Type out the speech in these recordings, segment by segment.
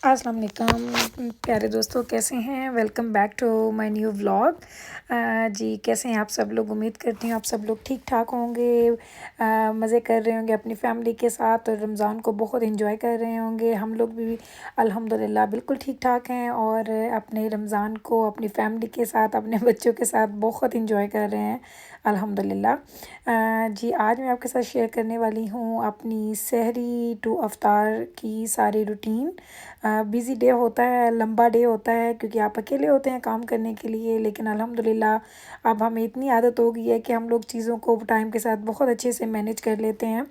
अस्सलाम वालेकुम प्यारे दोस्तों, कैसे हैं। Welcome back to my new vlog. जी कैसे हैं आप सब लोग। उम्मीद करती हूँ आप सब लोग ठीक ठाक होंगे, मज़े कर रहे होंगे अपनी फैमिली के साथ और रमज़ान को बहुत एंजॉय कर रहे होंगे। हम लोग भी अल्हम्दुलिल्लाह बिल्कुल ठीक ठाक हैं और अपने रमज़ान को अपनी फैमिली के साथ अपने बच्चों के साथ बहुत एंजॉय कर रहे हैं अल्हम्दुलिल्लाह। जी आज मैं आपके साथ शेयर करने वाली हूँ अपनी सहरी टू अफ्तार की सारी रूटीन। बिज़ी डे होता है, लंबा डे होता है क्योंकि आप अकेले होते हैं काम करने के लिए, लेकिन अल्हम्दुलिल्लाह अब हमें इतनी आदत हो गई है कि हम लोग चीज़ों को टाइम के साथ बहुत अच्छे से मैनेज कर लेते हैं।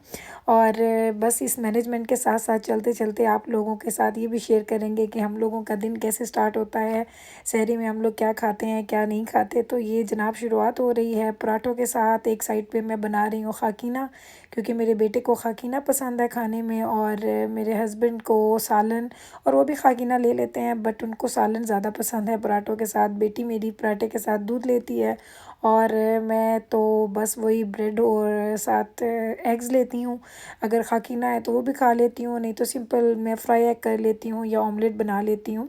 और बस इस मैनेजमेंट के साथ साथ चलते चलते आप लोगों के साथ ये भी शेयर करेंगे कि हम लोगों का दिन कैसे स्टार्ट होता है, सहरी में हम लोग क्या खाते हैं क्या नहीं खाते। तो ये जनाब शुरुआत हो रही है पराठों के साथ। एक साइड पे मैं बना रही हूँ खाकीना, क्योंकि मेरे बेटे को खाकीना पसंद है खाने में, और मेरे हस्बैंड को सालन, और वो भी खाकीना ले लेते हैं बट उनको सालन ज़्यादा पसंद है पराठों के साथ। बेटी मेरी पराठे के साथ दूध लेती है और मैं तो बस वही ब्रेड और साथ एग्स लेती हूँ। अगर खाकीना है तो वो भी खा लेती हूँ, नहीं तो सिंपल मैं फ्राई एग कर लेती हूँ या ऑमलेट बना लेती हूँ।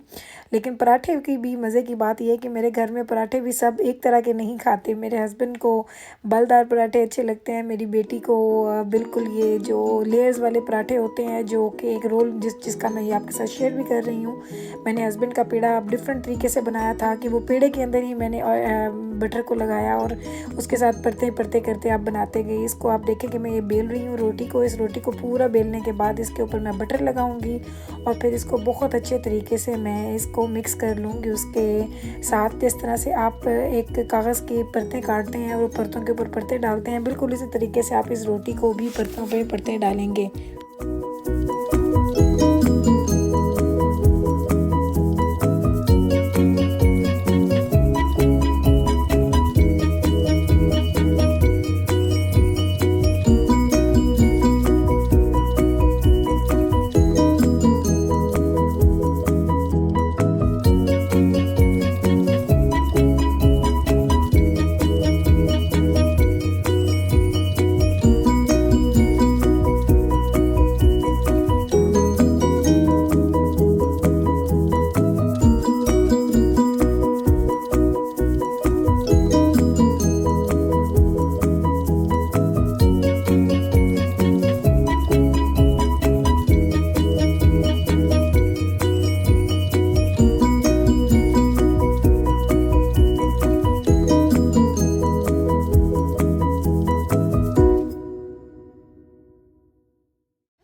लेकिन पराठे की भी मज़े की बात यह है कि मेरे घर में पराठे भी सब एक तरह के नहीं खाते। मेरे हस्बैंड को बलदार पराठे अच्छे लगते हैं, मेरी बेटी को बिल्कुल ये जो लेयर्स वाले पराठे होते हैं, जो कि एक रोल जिसका मैं ये आपके साथ शेयर भी कर रही हूँ। मैंने हस्बैंड का पेड़ा अब डिफरेंट तरीके से बनाया था कि वो पेड़े के अंदर ही मैंने बटर को लगाया और उसके साथ परते परते करते आप बनाते गए। इसको आप देखें कि मैं ये बेल रही हूँ रोटी को। इस रोटी को पूरा बेलने के बाद इसके ऊपर मैं बटर लगाऊंगी और फिर इसको बहुत अच्छे तरीके से मैं इसको मिक्स कर लूँगी उसके साथ। जिस तरह से आप एक कागज़ की परतें काटते हैं और परतों के ऊपर परतें डालते हैं, बिल्कुल इसी तरीके से आप इस रोटी को भी परतों पे परतें डालेंगे।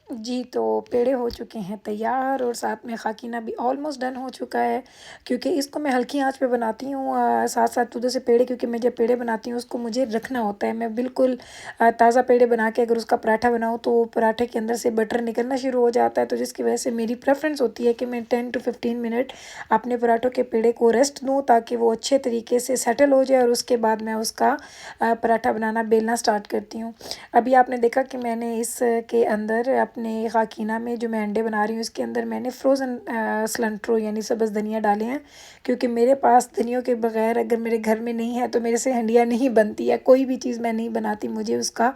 जी तो पेड़े हो चुके हैं तैयार और साथ में खाकीना भी ऑलमोस्ट डन हो चुका है, क्योंकि इसको मैं हल्की आंच पे बनाती हूँ। साथ साथ उधर से पेड़े, क्योंकि मैं जब पेड़े बनाती हूँ उसको मुझे रखना होता है। मैं बिल्कुल ताज़ा पेड़े बना के अगर उसका पराठा बनाऊँ तो पराठे के अंदर से बटर निकलना शुरू हो जाता है, तो जिसकी वजह से मेरी प्रेफरेंस होती है कि मैं 10 to 15 मिनट अपने पराठों के पेड़े को रेस्ट दूँ ताकि वो अच्छे तरीके से सेटल हो जाए, और उसके बाद मैं उसका पराठा बनाना बेलना स्टार्ट करती हूँ। अभी आपने देखा कि मैंने इसके अंदर अपने खाकीना में जो मैं अंडे बना रही हूँ इसके अंदर मैंने फ्रोज़न सिलंट्रो यानी सब्ज़ धनिया डाले हैं, क्योंकि मेरे पास धनियों के बगैर अगर मेरे घर में नहीं है तो मेरे से हंडिया नहीं बनती है। कोई भी चीज़ मैं नहीं बनाती, मुझे उसका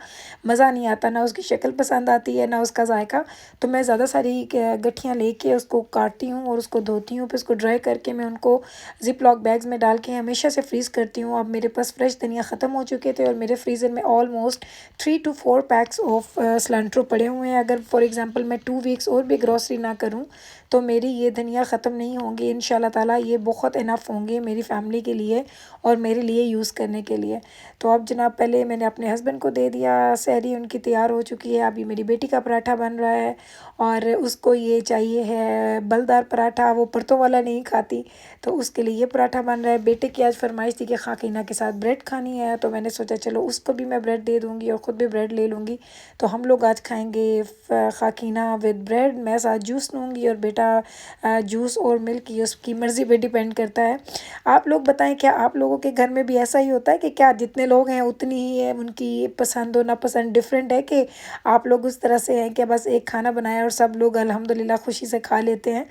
मज़ा नहीं आता, ना उसकी शक्ल पसंद आती है ना उसका जायका। तो मैं ज़्यादा सारी गठियाँ लेके उसको काटती हूँ और उसको धोती हूँ, फिर उसको ड्राई करके मैं उनको ज़िप लॉक बैग्स में डाल के हमेशा से फ्रीज़ करती हूँ। अब मेरे पास फ्रेश धनिया ख़त्म हो चुके थे और मेरे फ्रीज़र में ऑलमोस्ट 3 to 4 पैक्स ऑफ सिलंट्रो पड़े हुए हैं। अगर फॉर एग्ज़ाम्पल मैं 2 वीक्स और भी ग्रॉसरी ना करूं तो मेरी ये धनिया ख़त्म नहीं होंगी इंशाल्लाह ताला। ये बहुत इनफ होंगे मेरी फैमिली के लिए और मेरे लिए यूज़ करने के लिए। तो अब जनाब पहले मैंने अपने हस्बैंड को दे दिया, सहरी उनकी तैयार हो चुकी है। अभी मेरी बेटी का पराठा बन रहा है और उसको ये चाहिए है बलदार पराठा, वो परतों वाला नहीं खाती, तो उसके लिए ये पराठा बन रहा है। बेटे की आज फरमाइश थी कि खाकीना के साथ ब्रेड खानी है, तो मैंने सोचा चलो उसको भी मैं ब्रेड दे दूँगी और ख़ुद भी ब्रेड ले लूँगी। तो हम लोग आज खाएंगे खाकीना विद ब्रेड। मैं साथ जूस लूँगी और बेटा जूस और मिल्क, ये उसकी मर्ज़ी पे डिपेंड करता है। आप लोग बताएं, क्या आप लोगों के घर में भी ऐसा ही होता है कि क्या जितने लोग हैं उतनी ही है उनकी पसंद और नापसंद डिफरेंट है, कि आप लोग उस तरह से हैं कि बस एक खाना बनाया और सब लोग अल्हम्दुलिल्लाह खुशी से खा लेते हैं।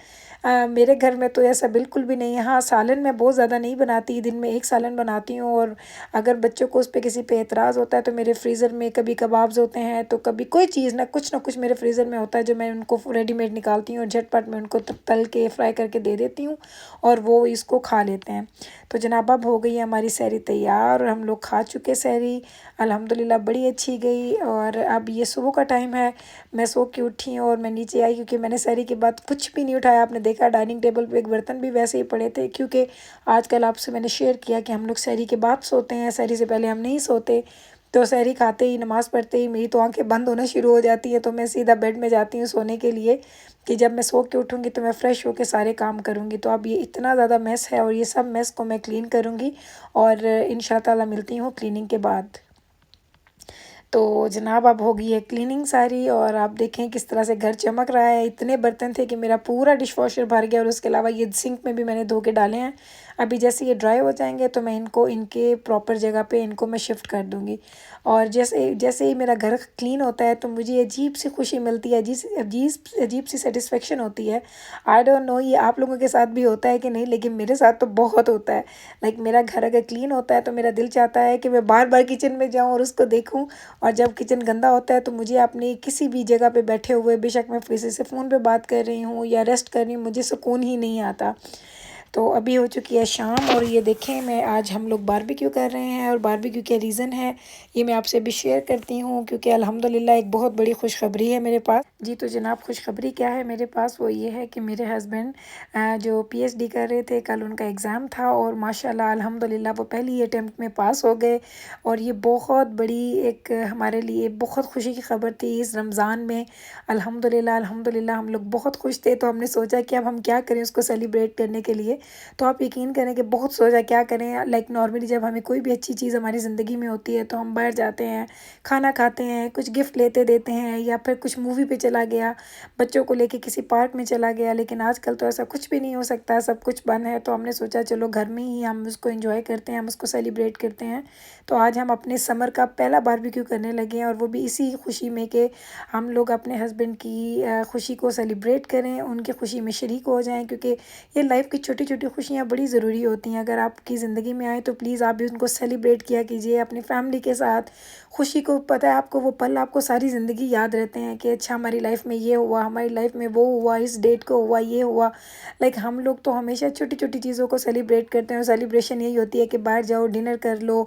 मेरे घर में तो ऐसा बिल्कुल भी नहीं है। हाँ, सालन मैं बहुत ज़्यादा नहीं बनाती, दिन में 1 सालन बनाती हूँ। और अगर बच्चों को उस पे किसी पे एतराज़ होता है तो मेरे फ्रीज़र में कभी कबाब्स होते हैं, तो कभी कोई चीज़ ना कुछ मेरे फ्रीज़र में होता है जो मैं उनको रेडीमेड निकालती हूँ और झटपट मैं उनको तल के फ्राई करके दे देती हूँ और वो इसको खा लेते हैं। तो जनाब अब हो गई है हमारी सहरी तैयार और हम लोग खा चुके सहरी, अल्हम्दुलिल्लाह बड़ी अच्छी गई। और अब ये सुबह का टाइम है, मैं सो के उठी हूँ और मैं नीचे आई क्योंकि मैंने सहरी के बाद कुछ भी नहीं उठाया। आपने देखा डाइनिंग टेबल पे एक बर्तन भी वैसे ही पड़े थे, क्योंकि आजकल आपसे मैंने शेयर किया कि हम लोग सहरी के बाद सोते हैं, सहरी से पहले हम नहीं सोते। तो सहरी खाते ही नमाज़ पढ़ते ही मेरी तो आंखें बंद होना शुरू हो जाती हैं, तो मैं सीधा बेड में जाती हूँ सोने के लिए कि जब मैं सो के उठूँगी तो मैं फ़्रेश होकर सारे काम करूँगी। तो अब ये इतना ज़्यादा मेस है और ये सब मेस को मैं क्लीन करूँगी और इंशाअल्लाह ताला मिलती हूँ क्लीनिंग के बाद। तो जनाब अब हो गई है क्लीनिंग सारी और आप देखें किस तरह से घर चमक रहा है। इतने बर्तन थे कि मेरा पूरा डिशवॉशर भर गया और उसके अलावा ये सिंक में भी मैंने धो के डाले हैं। अभी जैसे ये ड्राई हो जाएंगे तो मैं इनको इनके प्रॉपर जगह पे इनको मैं शिफ्ट कर दूँगी। और जैसे जैसे ही मेरा घर क्लीन होता है तो मुझे अजीब सी खुशी मिलती है, अजीब सी सेटिस्फेक्शन होती है। आई डोंट नो ये आप लोगों के साथ भी होता है कि नहीं, लेकिन मेरे साथ तो बहुत होता है। लाइक मेरा घर अगर क्लीन होता है तो मेरा दिल चाहता है कि मैं बार बार किचन में जाऊँ और उसको देखूँ। और जब किचन गंदा होता है तो मुझे अपनी किसी भी जगह पे बैठे हुए, बेशक मैं किसी से फ़ोन पे बात कर रही हूँ या रेस्ट कर रही हूँ, मुझे सुकून ही नहीं आता। तो अभी हो चुकी है शाम और ये देखें मैं आज हम लोग बारबेक्यू कर रहे हैं और बारबेक्यू क्या रीज़न है ये मैं आपसे भी शेयर करती हूँ, क्योंकि अल्हम्दुलिल्लाह एक बहुत बड़ी खुशखबरी है मेरे पास। जी तो जनाब खुशखबरी क्या है मेरे पास, वो ये है कि मेरे हस्बैंड जो पीएचडी कर रहे थे, कल उनका एग्ज़ाम था और माशाल्लाह अल्हम्दुलिल्लाह वो पहली अटेम्प्ट में पास हो गए। और ये बहुत बड़ी एक हमारे लिए बहुत खुशी की खबर थी इस रमज़ान में। अल्हम्दुलिल्लाह हम लोग बहुत खुश थे, तो हमने सोचा कि अब हम क्या करें उसको सेलिब्रेट करने के लिए। तो आप यकीन करें कि बहुत सोचा क्या करें। लाइक नॉर्मली जब हमें कोई भी अच्छी चीज़ हमारी ज़िंदगी में होती है तो हम बाहर जाते हैं, खाना खाते हैं, कुछ गिफ्ट लेते देते हैं या फिर कुछ मूवी पे चला गया, बच्चों को लेके किसी पार्क में चला गया। लेकिन आजकल तो ऐसा कुछ भी नहीं हो सकता, सब कुछ बंद है। तो हमने सोचा चलो घर में ही हम उसको एंजॉय करते हैं, हम उसको सेलिब्रेट करते हैं। तो आज हम अपने समर का पहला बारबेक्यू करने लगे हैं और वो भी इसी खुशी में कि हम लोग अपने हस्बैंड की खुशी को सेलिब्रेट करें, उनकी खुशी में शरीक हो जाएं, क्योंकि ये लाइफ की छोटी छोटी खुशियाँ बड़ी ज़रूरी होती हैं। अगर आपकी ज़िंदगी में आए तो प्लीज़ आप भी उनको सेलिब्रेट किया कीजिए अपनी फैमिली के साथ। खुशी को पता है आपको, वो पल आपको सारी ज़िंदगी याद रहते हैं कि अच्छा हमारी लाइफ में ये हुआ, हमारी लाइफ में वो हुआ, इस डेट को हुआ, ये हुआ। लाइक हम लोग तो हमेशा छोटी छोटी चीज़ों को सेलिब्रेट करते हैं और सेलिब्रेशन यही होती है कि बाहर जाओ, डिनर कर लो,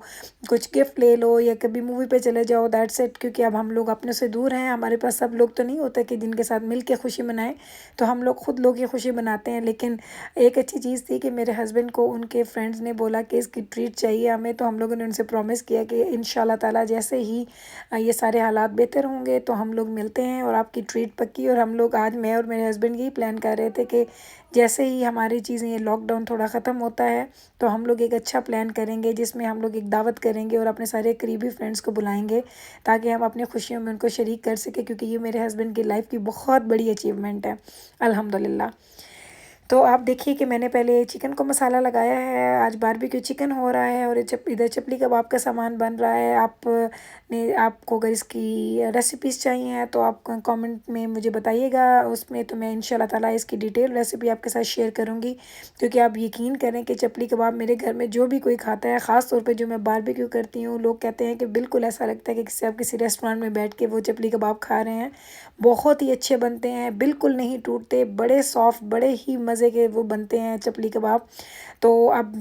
कुछ गिफ्ट ले लो या कभी मूवी पे चले जाओ, दैट्स इट। क्योंकि अब हम लोग अपने से दूर हैं, हमारे पास सब लोग तो नहीं होते कि जिनके साथ मिल के खुशी मनाएं। तो हम लोग खुद लोग ये खुशी मनाते हैं। लेकिन एक अच्छी चीज़ थी कि मेरे हस्बैंड को उनके फ्रेंड्स ने बोला कि इसकी ट्रीट चाहिए हमें, तो हम लोगों ने उनसे प्रॉमिस किया कि इंशाल्लाह ताला जैसे ही ये सारे हालात बेहतर होंगे तो हम लोग मिलते हैं और आपकी ट्रीट पक्की। और हम लोग आज मैं और मेरे हस्बैंड यही प्लान कर रहे थे कि जैसे ही हमारी चीज़ें ये लॉकडाउन थोड़ा ख़त्म होता है तो हम लोग एक अच्छा प्लान करेंगे जिसमें हम लोग एक दावत करेंगे और अपने सारे करीबी फ्रेंड्स को बुलाएंगे ताकि हम अपनी खुशियों में उनको शरीक कर सकें, क्योंकि ये मेरे हस्बैंड की लाइफ की बहुत बड़ी अचीवमेंट है अल्हम्दुलिल्लाह। तो आप देखिए कि मैंने पहले चिकन को मसाला लगाया है, आज बारबेक्यू चिकन हो रहा है और इधर चपली कबाब का सामान बन रहा है। आपको अगर इसकी रेसिपीज़ चाहिए हैं तो आप कमेंट में मुझे बताइएगा, उसमें तो मैं इंशाल्लाह ताला इसकी डिटेल रेसिपी आपके साथ शेयर करूँगी। क्योंकि आप यकीन करें कि चपली कबाब मेरे घर में जो भी कोई खाता है, ख़ास तौर पे जो मैं बारबेक्यू करती हूँ, लोग कहते हैं कि बिल्कुल ऐसा लगता है कि किसी आप किसी रेस्टोरेंट में बैठ के वो चपली कबाब खा रहे हैं। बहुत ही अच्छे बनते हैं, बिल्कुल नहीं टूटते, बड़े सॉफ्ट, बड़े ही मज़े के वो बनते हैं चपली कबाब। तो अब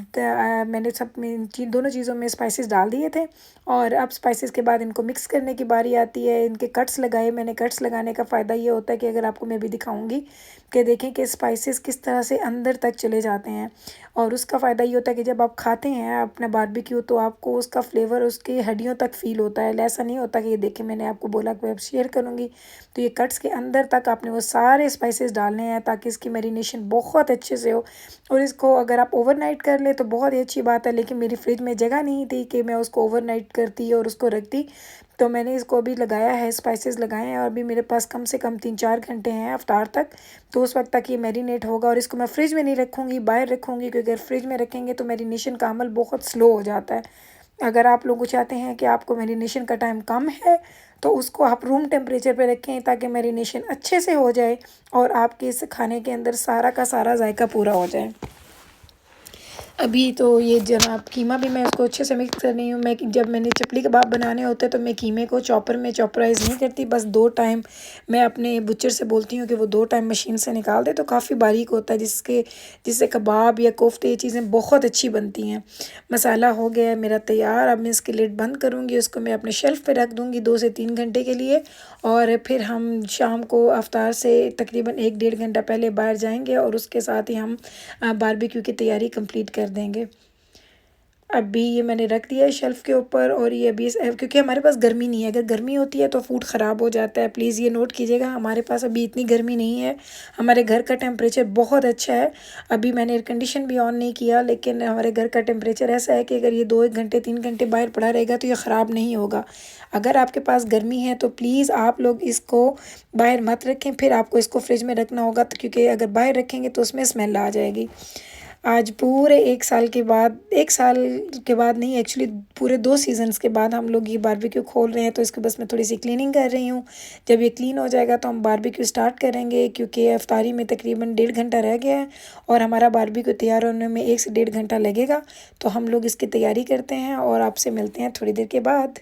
मैंने सब में दोनों चीज़ों में स्पाइसेस डाल दिए थे और अब स्पाइसेस के बाद इनको मिक्स करने की बारी आती है। इनके कट्स लगाए मैंने। कट्स लगाने का फ़ायदा ये होता है कि अगर आपको मैं भी दिखाऊंगी कि देखें कि स्पाइसेस किस तरह से अंदर तक चले जाते हैं। और उसका फ़ायदा ये होता है कि जब आप खाते हैं अपना बारबेक्यू तो आपको उसका फ्लेवर उसकी हड्डियों तक फ़ील होता है। ऐसा नहीं होता कि ये देखें मैंने आपको बोला कि अब शेयर करूँगी, तो ये कट्स के अंदर तक आपने वो सारे स्पाइसेस डालने हैं ताकि इसकी मैरिनेशन बहुत अच्छे से हो। और इसको अगर आप ओवरनाइट कर ले तो बहुत ही अच्छी बात है, लेकिन मेरी फ्रिज में जगह नहीं थी कि मैं उसको ओवरनाइट करती और उसको रखती। तो मैंने इसको अभी लगाया है, स्पाइसेस लगाए हैं और अभी मेरे पास कम से कम 3-4 घंटे हैं अफ्तार तक। तो उस वक्त तक ये मैरिनेट होगा और इसको मैं फ्रिज में नहीं रखूँगी, बाहर रखूँगी, क्योंकि अगर फ्रिज में रखेंगे तो मैरिनेशन का अमल बहुत स्लो हो जाता है। अगर आप लोग चाहते हैं कि आपको मैरिनेशन का टाइम कम है तो उसको आप रूम टेम्परेचर पे रखें ताकि मैरिनेशन अच्छे से हो जाए और आपके इस खाने के अंदर सारा का सारा जायका पूरा हो जाए। अभी तो ये जनाब कीमा भी मैं उसको अच्छे से मिक्स कर रही हूँ। मैं जब मैंने चपली कबाब बनाने होते हैं तो मैं कीमे को चॉपर में चॉपराइज़ नहीं करती, बस 2 टाइम मैं अपने बुचर से बोलती हूँ कि वो 2 टाइम मशीन से निकाल दे तो काफ़ी बारीक होता है, जिससे कबाब या कोफ्ते ये चीज़ें बहुत अच्छी बनती हैं। मसाला हो गया है मेरा तैयार। अब मैं इसकी लिड बंद करूँगी, उसको मैं अपने शेल्फ़ पे रख दूँगी 2 से 3 घंटे के लिए और फिर हम शाम को अफ्तार से तकरीबन 1 डेढ़ घंटा पहले बाहर जाएंगे और उसके साथ ही हम बारबेक्यू की तैयारी कंप्लीट कर देंगे। अभी ये मैंने रख दिया है शेल्फ़ के ऊपर और ये अभी क्योंकि हमारे पास गर्मी नहीं है, अगर गर्मी होती है तो फ़ूड ख़राब हो जाता है। प्लीज़ ये नोट कीजिएगा, हमारे पास अभी इतनी गर्मी नहीं है, हमारे घर का टेम्परेचर बहुत अच्छा है। अभी मैंने एयर कंडीशन भी ऑन नहीं किया, लेकिन हमारे घर का टेम्परेचर ऐसा है कि अगर ये 2 एक घंटे 3 घंटे बाहर पड़ा रहेगा तो ये ख़राब नहीं होगा। अगर आपके पास गर्मी है तो प्लीज़ आप लोग इसको बाहर मत रखें, फिर आपको इसको फ्रिज में रखना होगा तो क्योंकि अगर बाहर रखेंगे तो उसमें स्मेल आ जाएगी। आज पूरे 1 साल के बाद, 1 साल के बाद नहीं एक्चुअली पूरे 2 सीज़न्स के बाद हम लोग ये बारबेक्यू खोल रहे हैं, तो इसकी बस मैं थोड़ी सी क्लीनिंग कर रही हूँ। जब ये क्लीन हो जाएगा तो हम बारबेक्यू स्टार्ट करेंगे, क्योंकि इफ्तारी में तकरीबन 1.5 घंटा रह गया है और हमारा बारबेक्यू तैयार होने में 1 से 1.5 घंटा लगेगा। तो हम लोग इसकी तैयारी करते हैं और आपसे मिलते हैं थोड़ी देर के बाद।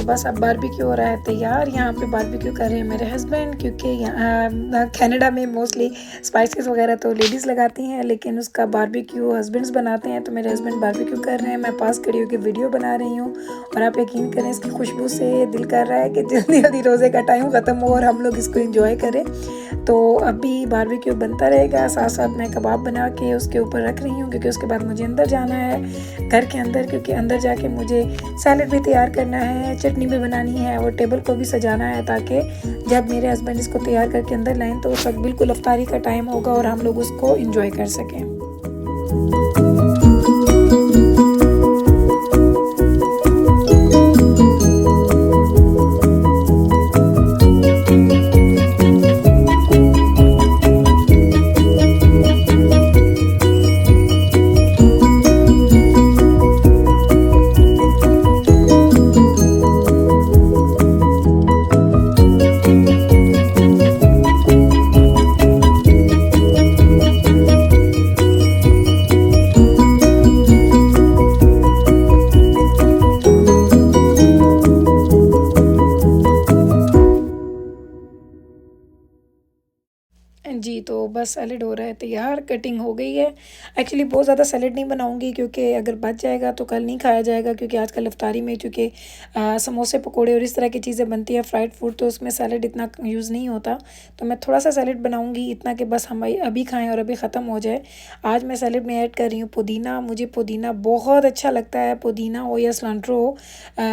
बस अब बारबेक्यू हो रहा है तैयार। यहाँ पे बारबेक्यू कर रहे हैं मेरे हस्बैंड, क्योंकि यहाँ कनाडा में मोस्टली स्पाइसेस वगैरह तो लेडीज़ लगाती हैं, लेकिन उसका बारबेक्यू हस्बैंड्स बनाते हैं। तो मेरे हस्बैंड बारबेक्यू कर रहे हैं, मैं पास खड़ी होकर वीडियो बना रही हूँ। और आप यकीन करें इसकी खुशबू से दिल कर रहा है कि जल्दी जल्दी रोज़े का टाइम ख़त्म हो और हम लोग इसको इंजॉय करें। तो अभी बारबेक्यू बनता रहेगा, साथ साथ मैं कबाब बना के उसके ऊपर रख रही हूँ, क्योंकि उसके बाद मुझे अंदर जाना है घर के अंदर, क्योंकि अंदर जाके मुझे सैलड भी तैयार करना है, चटनी भी बनानी है और टेबल को भी सजाना है, ताकि जब मेरे हस्बैंड इसको तैयार करके अंदर लाएं तो उस वक्त बिल्कुल इफ्तारी का टाइम होगा और हम लोग उसको इंजॉय कर सकें। जी, तो बस सैलेड हो रहा है तैयार, कटिंग हो गई है। एक्चुअली बहुत ज़्यादा सैलेड नहीं बनाऊँगी क्योंकि अगर बच जाएगा तो कल नहीं खाया जाएगा, क्योंकि आजकल इफ्तारी में चूँकि समोसे, पकोड़े और इस तरह की चीज़ें बनती हैं फ्राइड फूड, तो उसमें सैलेड इतना यूज़ नहीं होता। तो मैं थोड़ा-सा सैलेड बनाऊँगी, इतना कि बस हम अभी खाएँ और अभी ख़त्म हो जाए। आज मैं सैलेड में ऐड कर रही हूँ पुदीना। मुझे पुदीना बहुत अच्छा लगता है, पुदीना हो या सिलंट्रो हो,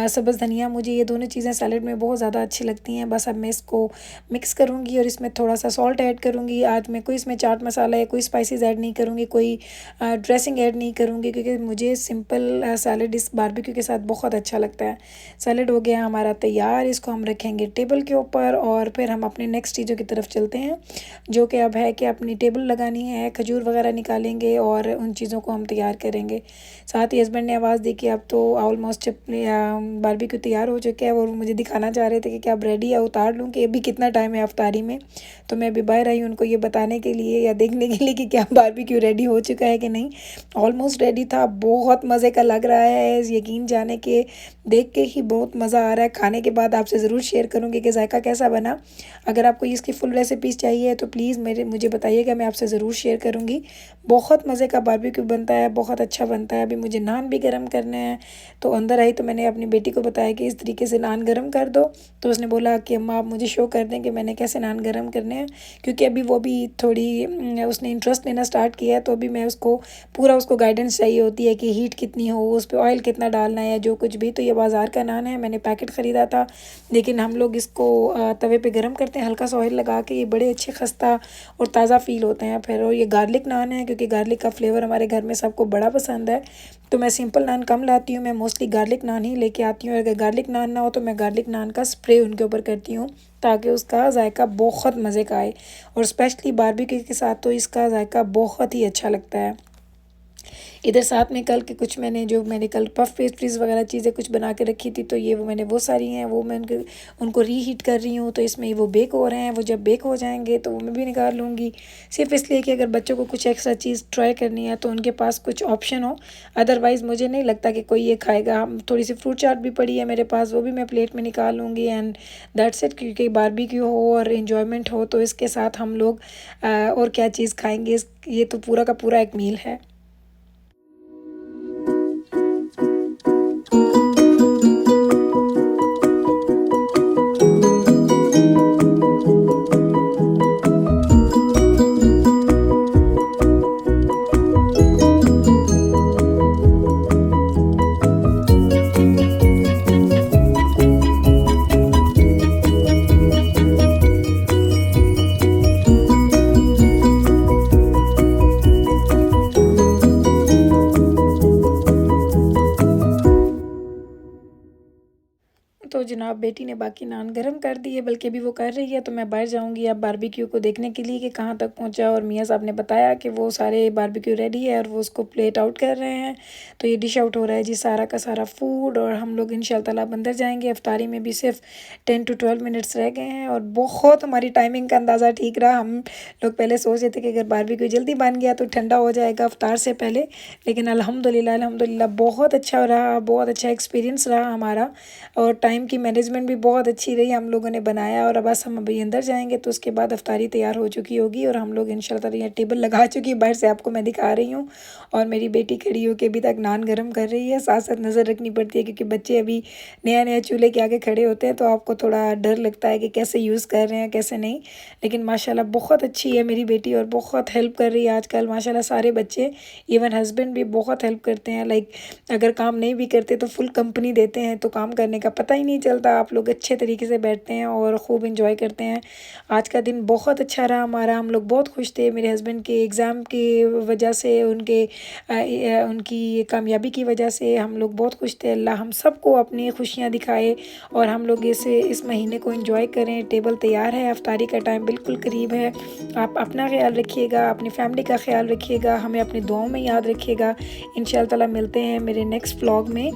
सब्ज़ धनिया, मुझे ये दोनों चीज़ें सैलेड में बहुत ज़्यादा अच्छी लगती हैं। बस अब मैं इसको मिक्स करूँगी और इसमें थोड़ा-सा सॉल्ट ऐड करूँगी। आज मैं कोई इसमें चाट मसाला या कोई स्पाइसेस ऐड नहीं करूँगी, कोई ड्रेसिंग ऐड नहीं करूँगी, क्योंकि मुझे सिंपल सैलेड इस बारबेक्यू के साथ बहुत अच्छा लगता है। सैलेड हो गया हमारा तैयार, इसको हम रखेंगे टेबल के ऊपर और फिर हम अपने नेक्स्ट चीज़ों की तरफ चलते हैं, जो कि अब है कि अपनी टेबल लगानी है, खजूर वगैरह निकालेंगे और उन चीज़ों को हम तैयार करेंगे। साथ ही हस्बैंड ने आवाज़ दी कि अब तो ऑलमोस्ट बारबेक्यू तैयार हो चुका है और मुझे दिखाना चाह रहे थे कि क्या अब रेडी है, उतार लूँ कि अभी कितना टाइम है अफ्तारी में। तो मैं अभी बाहर आई हूँ उनको ये बताने के लिए या देखने के लिए कि क्या बारबेक्यू रेडी हो चुका है कि नहीं। ऑलमोस्ट रेडी था, बहुत मज़े का लग रहा है, यकीन जाने के देख के ही बहुत मज़ा आ रहा है। खाने के बाद आपसे ज़रूर शेयर करूँगी कि जायका कैसा बना। अगर आपको इसकी फुल रेसिपीज़ चाहिए तो प्लीज़ मुझे बताइएगा, मैं आपसे ज़रूर शेयर करूँगी। बहुत मज़े का बारबेक्यू बनता है, बहुत अच्छा बनता है। अभी मुझे नान भी गर्म करने हैं, तो अंदर आई तो मैंने अपनी बेटी को बताया कि इस तरीके से नान गर्म कर दो। तो उसने बोला कि अम्मा आप मुझे शो कर दें कि मैंने कैसे नान गर्म करने हैं, क्योंकि अभी वो भी थोड़ी उसने इंटरेस्ट लेना स्टार्ट किया है। तो अभी मैं उसको गाइडेंस चाहिए होती है कि हीट कितनी हो, उस पे ऑयल कितना डालना है या जो कुछ भी। तो ये बाज़ार का नान है, मैंने पैकेट ख़रीदा था, लेकिन हम लोग इसको तवे पे गर्म करते हैं हल्का सा ऑयल लगा के। ये बड़े अच्छे खस्ता और ताज़ा फ़ील होते हैं फिर। और ये गार्लिक नान है, क्योंकि गार्लिक का फ्लेवर हमारे घर में सबको बड़ा पसंद है। तो मैं सिंपल नान कम लाती हूँ, मैं मोस्टली गार्लिक नान ही लेके आती हूँ। अगर गार्लिक नान ना हो तो मैं गार्लिक नान का स्प्रे उनके ऊपर करती हूँ, ताकि उसका जायका बहुत मज़े का आए। और स्पेशली बारबेक्यू के साथ तो इसका जायका बहुत ही अच्छा लगता है। इधर साथ में कल के कुछ मैंने कल पफ पेस्ट्रीज़ वगैरह चीज़ें कुछ बना के रखी थी, तो ये मैंने वो सारी हैं, वो मैं उनको रीहीट कर रही हूँ। तो इसमें वो बेक हो रहे हैं, वो जब बेक हो जाएंगे तो वो मैं भी निकाल लूँगी। सिर्फ इसलिए कि अगर बच्चों को कुछ एक्स्ट्रा चीज़ ट्राई करनी है तो उनके पास कुछ ऑप्शन हो। अदरवाइज़ मुझे नहीं लगता कि कोई ये खाएगा। हम थोड़ी सी फ्रूट चाट भी पड़ी है मेरे पास, वो भी मैं प्लेट में निकाल लूँगी एंड दैट्स इट। क्योंकि बारबेक्यू हो और इन्जॉयमेंट हो तो इसके साथ हम लोग और क्या चीज़ खाएँगे, ये तो पूरा का पूरा एक मील है। तो जनाब बेटी ने बाकी नान गरम कर दिए, बल्कि अभी वो कर रही है, तो मैं बाहर जाऊंगी अब बारबेक्यू को देखने के लिए कि कहाँ तक पहुँचा। और मियाँ साहब ने बताया कि वो सारे बारबेक्यू रेडी है और वो उसको प्लेट आउट कर रहे हैं। तो ये डिश आउट हो रहा है जी सारा का सारा फूड, और हम लोग इंशाल्लाह ताला अंदर जाएंगे। अफ्तारी में भी सिर्फ 10 to 12 मिनट्स रह गए हैं और बहुत हमारी टाइमिंग का अंदाज़ा ठीक रहा। हम लोग पहले सोच रहे थे कि अगर बारबेक्यू जल्दी बन गया तो ठंडा हो जाएगा अफ्तार से पहले, लेकिन अल्हम्दुलिल्लाह बहुत अच्छा रहा, बहुत अच्छा एक्सपीरियंस रहा हमारा। और टाइम की मैनेजमेंट भी बहुत अच्छी रही, हम लोगों ने बनाया। और बस हम अभी अंदर जाएंगे तो उसके बाद अफ्तारी तैयार हो चुकी होगी और हम लोग इंशाल्लाह ताला यहाँ टेबल लगा चुकी है, बाहर से आपको मैं दिखा रही हूँ। और मेरी बेटी खड़ी होकर अभी तक नान गर्म कर रही है। साथ साथ नज़र रखनी पड़ती है, क्योंकि बच्चे अभी नया नया चूल्हे के आगे खड़े होते हैं, तो आपको थोड़ा डर लगता है कि कैसे यूज़ कर रहे हैं कैसे नहीं। लेकिन माशाल्लाह बहुत अच्छी है मेरी बेटी और बहुत हेल्प कर रही है आजकल। माशाल्लाह सारे बच्चे, इवन हस्बैंड भी बहुत हेल्प करते हैं। लाइक अगर काम नहीं भी करते तो फुल कंपनी देते हैं, तो काम करने का पता ही नहीं चलता। आप लोग अच्छे तरीके से बैठते हैं और ख़ूब इंजॉय करते हैं। आज का दिन बहुत अच्छा रहा हमारा, हम लोग बहुत खुश थे। मेरे हस्बैंड के एग्ज़ाम की वजह से, उनकी कामयाबी की वजह से हम लोग बहुत खुश थे। अल्लाह हम सबको अपनी खुशियाँ दिखाए और हम लोग इस महीने को एंजॉय करें। टेबल तैयार है, अफ्तारी का टाइम बिल्कुल करीब है। आप अपना ख्याल रखिएगा, अपनी फैमिली का ख्याल रखिएगा, हमें अपनी दुआओं में याद रखिएगा। इंशाअल्लाह ताला मिलते हैं मेरे नेक्स्ट व्लॉग में।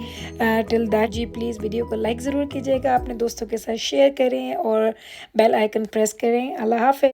टिल दैट जी प्लीज़ वीडियो को लाइक ज़रूर कीजिएगा, अपने दोस्तों के साथ शेयर करें और बेल आइकन प्रेस करें। अल्लाह हाफ़िज़।